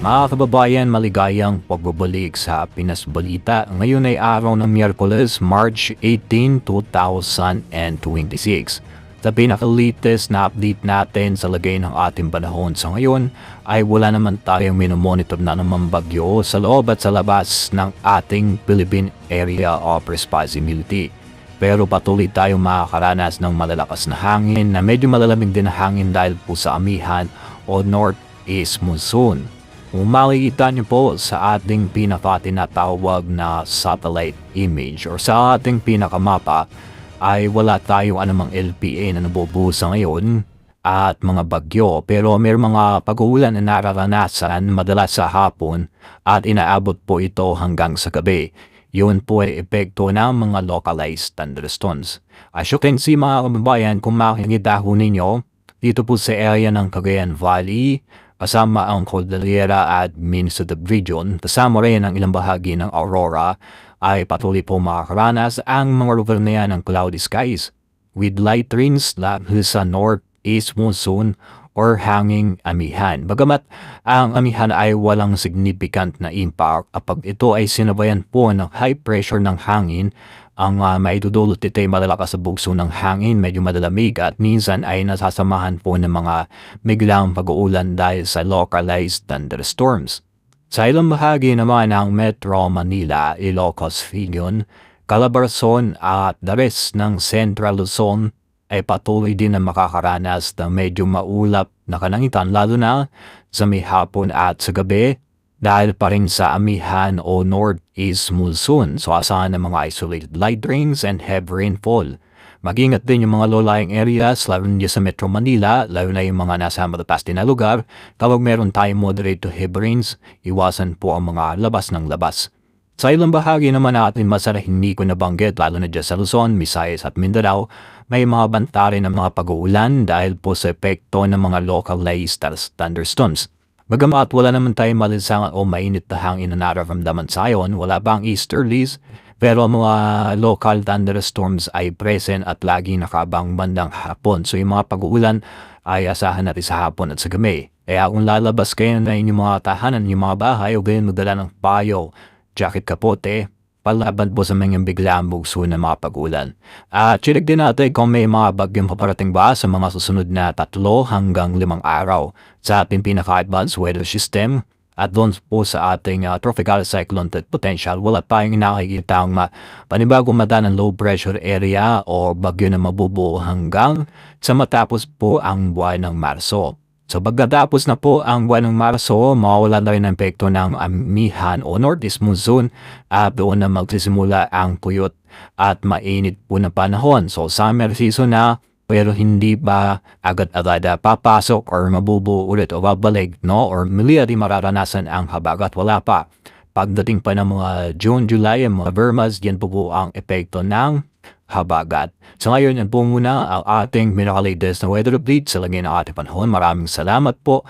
Mga kababayan, maligayang pagbabalik sa Pinas Balita. Ngayon ay araw ng Miyerkules, March 18, 2026. Sa pinaka-latest na update natin sa lagay ng ating panahon sa ngayon ay wala naman tayong minomonitor na naman bagyo sa loob at sa labas ng ating Philippine Area of Responsibility. Pero patuloy tayong makakaranas ng malalakas na hangin na medyo malalamig din na hangin dahil po sa amihan o northeast monsoon. Kung makikita niyo po sa ating pinaka-tinatawag na satellite image or sa ating pinakamapa ay wala tayong anumang LPA na nabubuhos sa ngayon at mga bagyo, pero may mga pag-uulan na nararanasan madalas sa hapon at inaabot po ito hanggang sa gabi. Yun po ay epekto ng mga localized thunderstorms. As you can see mga kababayan, kung makikita ho ninyo dito po sa area ng Cagayan Valley, kasama ang Cordillera at Minnesota region, kasama rin ang ilang bahagi ng Aurora, ay patuloy po makakaranas ang mga lugar na yan ng cloudy skies with light rains dahil sa northeast monsoon or hanging amihan. Bagamat ang amihan ay walang significant na impact kapag ito ay sinabayan po ng high pressure ng hangin, ang maidudulot ito ay malalakas sa bugso ng hangin, medyo madalamig at minsan ay nasasamahan po ng mga biglang pag-uulan dahil sa localized thunderstorms. Sa ilang bahagi naman ng Metro Manila, Ilocos Region, Calabarzon at the rest ng Central Luzon ay patuloy din na makakaranas ng medyo maulap na kalangitan lalo na sa may hapon at sa gabi dahil pa rin sa amihan o northeast monsoon. So asahan ng mga isolated light rains and heavy rainfall. Mag-ingat din yung mga low-lying areas, lalo na sa Metro Manila, lalo na yung mga nasa matatas din na lugar. Kapag meron tayong moderate to heavy rains, iwasan po ang mga labas ng labas. Sa ilang bahagi naman natin masarap hindi ko nabanggit, lalo na dyan sa Luzon, Visayas at Mindanao, may mga banta rin ng mga pag-uulan dahil po sa epekto ng mga localized thunderstorms. Bagamat wala naman tayong malisangan o mainit na hangin na nararamdaman sa ayon, wala bang easterlies, pero mga local thunderstorms ay present at lagi nakabang bandang hapon. So yung mga pag-uulan ay asahan natin sa hapon at sa gabi. Kaya kung lalabas kayo na inyong mga tahanan, yung mga bahay, o ganyan magdala ng payo, jacket, kapote, palaban po sa mga biglang bugso ng mga pag-ulan. At check din natin kung may mga bagyong paparating ba sa mga susunod na 3 hanggang 5 araw sa ating pinaka-advanced weather system. At doon po sa ating tropical cyclone potential, wala tayong nakikita ang panibagong mata ng low pressure area o bagyo na mabubuo hanggang sa matapos po ang buwan ng Marso. So pagkatapos na po ang buwan ng Marso, mawawala na rin ang epekto ng amihan o northeast monsoon at doon na magsisimula ang puyot at mainit po na panahon. So summer season na, pero hindi ba agad-agad papasok or mabubuo ulit o babalik, no? Or muli rin mararanasan ang habagat, wala pa. Pagdating pa ng mga June, July, mga Vermas, yan po ang epekto ng habagat. So ngayon, yan po muna ang ating pinaka-latest na weather update sa lagay ng ating panahon. Maraming salamat po